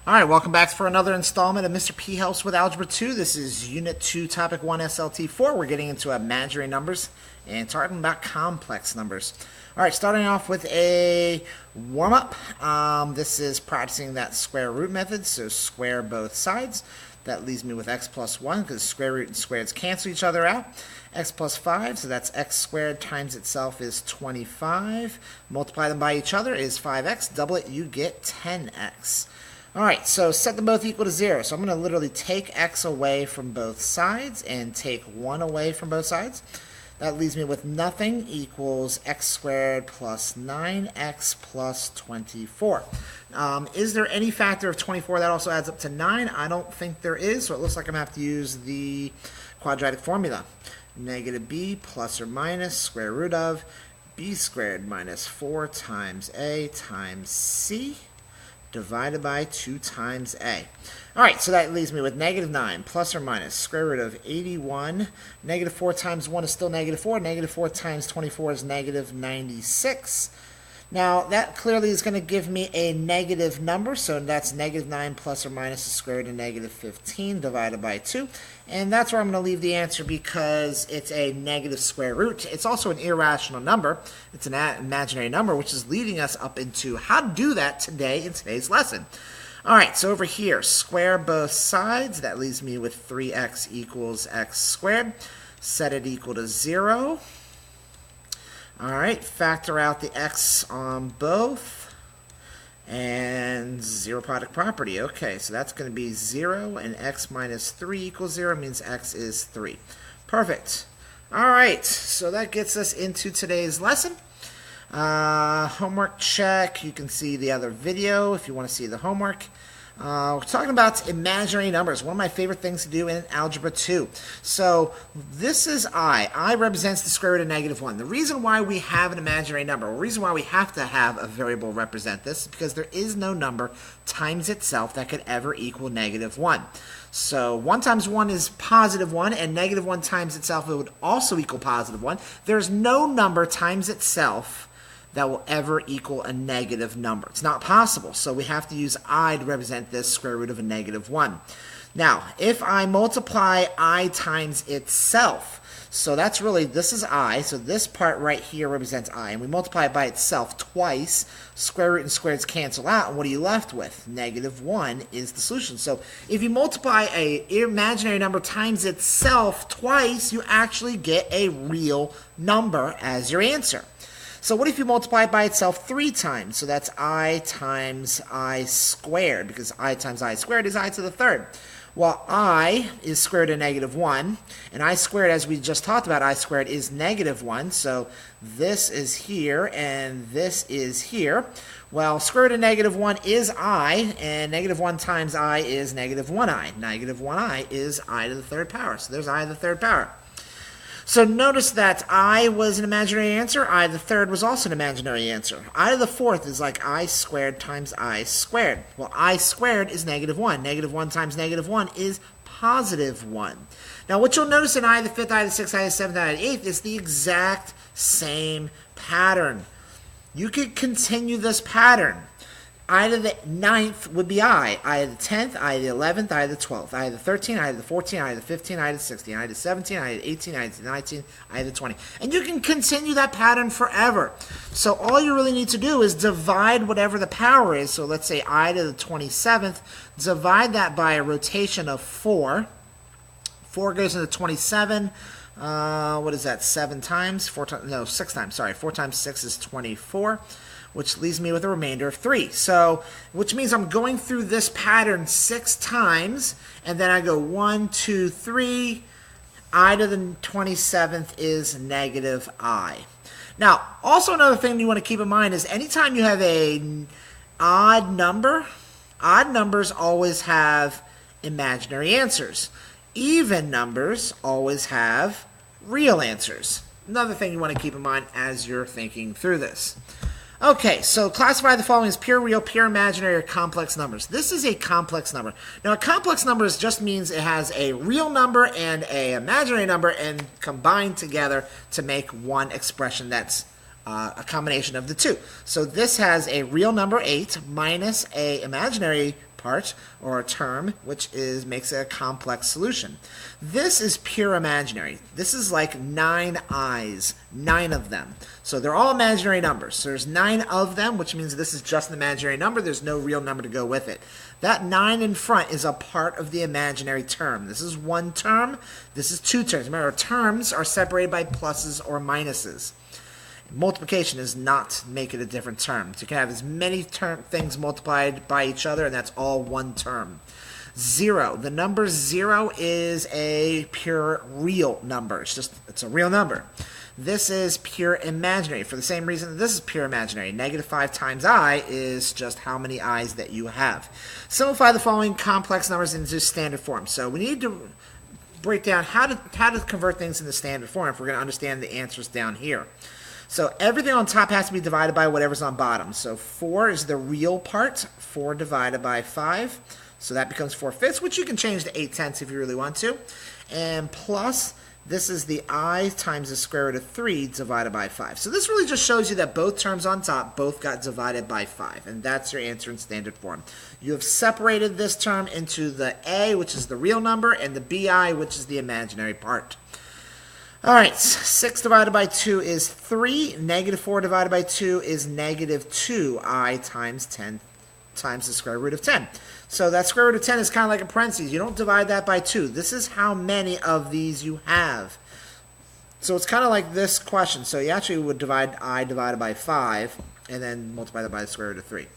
All right, welcome back for another installment of Mr. P Helps with Algebra 2. This is Unit 2, Topic 1, SLT4. We're getting into imaginary numbers and talking about complex numbers. All right, starting off with a warm-up. This is practicing that square root method, so square both sides. That leaves me with x plus 1 because square root and squareds cancel each other out. X plus 5, so that's x squared times itself is 25. Multiply them by each other is 5x. Double it, you get 10x. All right, so set them both equal to 0. So I'm going to literally take x away from both sides and take 1 away from both sides. That leaves me with nothing equals x squared plus 9x plus 24. Is there any factor of 24 that also adds up to 9? I don't think there is, so it looks like I'm going to have to use the quadratic formula. Negative b plus or minus square root of b squared minus 4 times a times c divided by 2 times a. All right, so that leaves me with negative 9 plus or minus square root of 81. Negative 4 times 1 is still negative 4. Negative 4 times 24 is negative 96. Now, that clearly is going to give me a negative number, so that's negative 9 plus or minus the square root of negative 15 divided by 2. And that's where I'm going to leave the answer because it's a negative square root. It's also an irrational number. It's an imaginary number, which is leading us up into how to do that today in today's lesson. All right, so over here, square both sides. That leaves me with 3x equals x squared. Set it equal to 0. All right, factor out the x on both. And zero product property. Okay, so that's going to be 0, and x minus 3 equals 0 means x is 3. Perfect. All right, so that gets us into today's lesson. Homework check. You can see the other video if you want to see the homework. We're talking about imaginary numbers, one of my favorite things to do in Algebra 2. So this is I. I represents the square root of negative 1. The reason why we have an imaginary number, the reason why we have to have a variable represent this, is because there is no number times itself that could ever equal negative 1. So 1 times 1 is positive 1, and negative 1 times itself it would also equal positive 1. There's no number times itself that will ever equal a negative number. It's not possible, so we have to use I to represent this square root of a negative 1. Now, if I multiply I times itself, so that's really, this is I, so this part right here represents I, and we multiply it by itself twice, square root and squareds cancel out, and what are you left with? Negative 1 is the solution. So if you multiply an imaginary number times itself twice, you actually get a real number as your answer. So what if you multiply it by itself 3 times? So that's I times I squared, because I times I squared is I to the third. Well, I is square root of negative 1, and I squared, as we just talked about, I squared is negative 1, so this is here, and this is here. Well, square root of negative 1 is I, and negative 1 times I is negative 1i. Negative 1i is I to the third power, so there's I to the third power. So notice that I was an imaginary answer. I to the third was also an imaginary answer. I to the fourth is like I squared times I squared. Well, I squared is negative 1. Negative 1 times negative 1 is positive 1. Now, what you'll notice in I to the fifth, I to the sixth, I to the seventh, I to the eighth is the exact same pattern. You could continue this pattern. I to the ninth would be I to the 10th, I to the 11th, I to the 12th, I to the 13th, I to the 14th, I to the 15th, I to the 16th, I to the 17th, I to the 18th, I to the 19th, I to the 20th. And you can continue that pattern forever. So all you really need to do is divide whatever the power is. So let's say I to the 27th, divide that by a rotation of 4. 4 goes into 27. What is that, 7 times? 4 times? No, 6 times, sorry. 4 times 6 is 24. Which leaves me with a remainder of 3. So, which means I'm going through this pattern 6 times, and then I go 1, 2, 3. I to the 27th is negative I. Now, also another thing you want to keep in mind is anytime you have an odd number, odd numbers always have imaginary answers. Even numbers always have real answers. Another thing you want to keep in mind as you're thinking through this. Okay, so classify the following as pure, real, pure, imaginary, or complex numbers. This is a complex number. Now, a complex number just means it has a real number and an imaginary number and combined together to make one expression that's a combination of the two. So this has a real number 8 minus a imaginary part, or a term, which makes it a complex solution. This is pure imaginary. This is like 9 i's, 9 of them. So they're all imaginary numbers. So there's 9 of them, which means this is just an imaginary number. There's no real number to go with it. That 9 in front is a part of the imaginary term. This is one term. This is 2 terms. Remember, terms are separated by pluses or minuses. Multiplication does not make it a different term. So you can have as many things multiplied by each other, and that's all one term. 0. The number 0 is a pure real number. It's a real number. This is pure imaginary for the same reason that this is pure imaginary. -5 times I is just how many i's that you have. Simplify the following complex numbers into standard form. So we need to break down how to convert things into standard form if we're going to understand the answers down here. So everything on top has to be divided by whatever's on bottom. So 4 is the real part. 4 divided by 5. So that becomes 4/5, which you can change to 8/10 if you really want to. And plus, this is the I times the square root of 3 divided by 5. So this really just shows you that both terms on top both got divided by 5. And that's your answer in standard form. You have separated this term into the A, which is the real number, and the BI, which is the imaginary part. All right, 6 divided by 2 is 3. -4 divided by 2 is -2i times 10 times the square root of 10. So that square root of 10 is kind of like a parentheses. You don't divide that by 2. This is how many of these you have. So it's kind of like this question. So you actually would divide I divided by 5 and then multiply that by the square root of 3.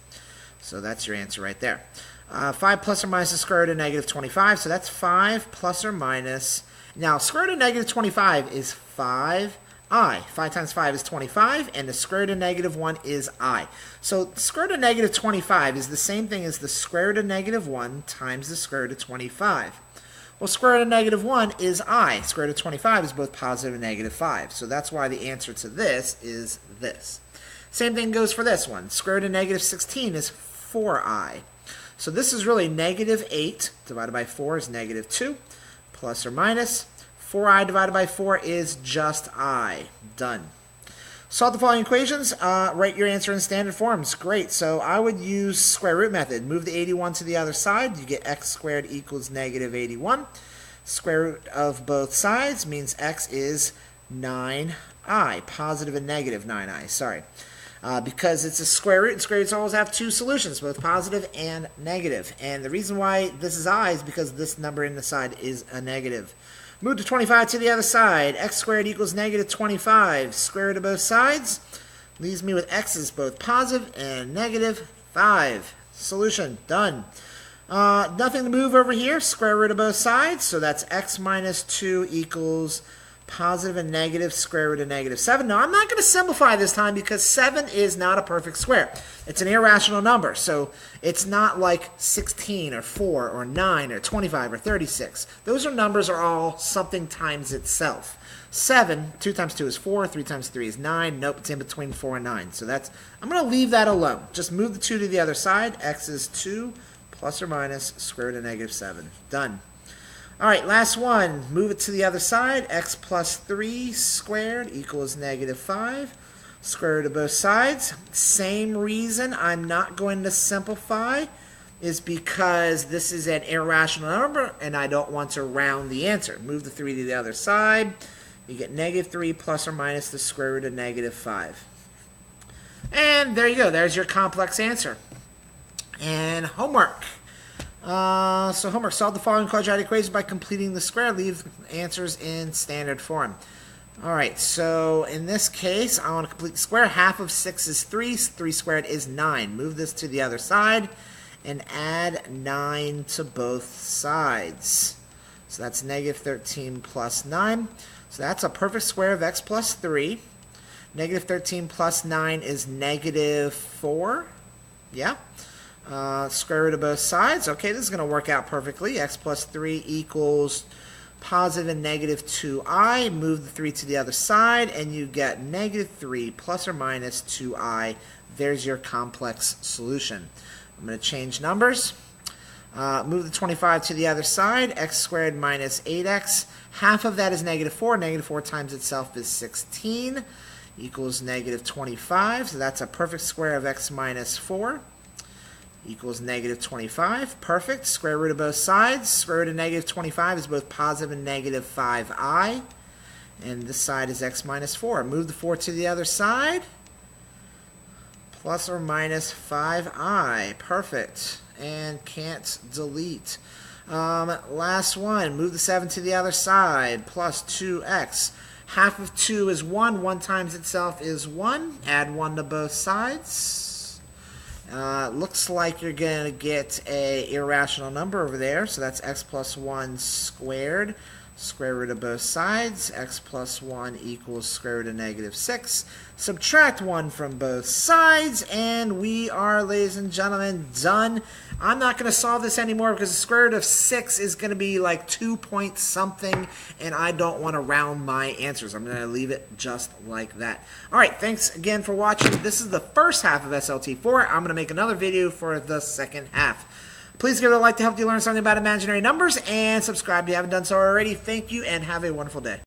So that's your answer right there. 5 plus or minus the square root of -25. So that's 5 plus or minus. Now, square root of -25 is 5i. 5 times 5 is 25, and the square root of -1 is I. So the square root of -25 is the same thing as the square root of -1 times the square root of 25. Well, square root of -1 is I. Square root of 25 is both positive and -5. So that's why the answer to this is this. Same thing goes for this one. Square root of -16 is 4i. So this is really -8 divided by 4 is -2, plus or minus. 4i divided by 4 is just I. Done. Solve the following equations. Write your answer in standard forms. Great. So I would use square root method. Move the 81 to the other side. You get x squared equals -81. Square root of both sides means x is 9i. Positive and negative 9i. Sorry. Because it's a square root, and square roots always have 2 solutions, both positive and negative. And the reason why this is I is because this number in the side is a negative. Move to 25 to the other side. X squared equals -25. Square root of both sides leaves me with x's both positive and -5. Solution. Done. Nothing to move over here. Square root of both sides. So that's x minus 2 equals positive and negative square root of -7. Now, I'm not going to simplify this time because 7 is not a perfect square. It's an irrational number, so it's not like 16 or 4 or 9 or 25 or 36. Those numbers are all something times itself. 7, 2 times 2 is 4, 3 times 3 is 9. Nope, it's in between 4 and 9. So I'm going to leave that alone. Just move the 2 to the other side. X is 2 plus or minus square root of -7. Done. All right, last one. Move it to the other side. X plus 3 squared equals -5. Square root of both sides. Same reason I'm not going to simplify is because this is an irrational number and I don't want to round the answer. Move the 3 to the other side. You get -3 plus or minus the square root of -5. And there you go. There's your complex answer. And homework. So homework, solve the following quadratic equation by completing the square. Leave answers in standard form. All right, so in this case, I want to complete the square. Half of 6 is 3. 3 squared is 9. Move this to the other side and add 9 to both sides. So that's -13 plus 9. So that's a perfect square of x plus 3. -13 plus 9 is -4. Yeah. Square root of both sides. Okay, this is going to work out perfectly. X plus 3 equals positive and -2i. Move the 3 to the other side, and you get -3 plus or minus 2i. There's your complex solution. I'm going to change numbers. Move the 25 to the other side. X squared minus 8x. Half of that is -4. -4 times itself is 16 equals -25. So that's a perfect square of x minus 4. equals negative 25. Perfect. Square root of both sides. Square root of negative 25 is both positive and negative 5i. And this side is x minus 4. Move the 4 to the other side. Plus or minus 5i. Perfect. And can't delete. Last one. Move the 7 to the other side. Plus 2x. Half of 2 is 1. 1 times itself is 1. Add 1 to both sides. Looks like you're going to get a irrational number over there. So that's x plus 1 squared. Square root of both sides. X plus 1 equals square root of negative 6. Subtract 1 from both sides. And we are, ladies and gentlemen, done. I'm not going to solve this anymore because the square root of 6 is going to be like 2 point something. And I don't want to round my answers. I'm going to leave it just like that. All right. Thanks again for watching. This is the first half of SLT4. I'm going to make another video for the second half. Please give it a like to help you learn something about imaginary numbers, and subscribe if you haven't done so already. Thank you, and have a wonderful day.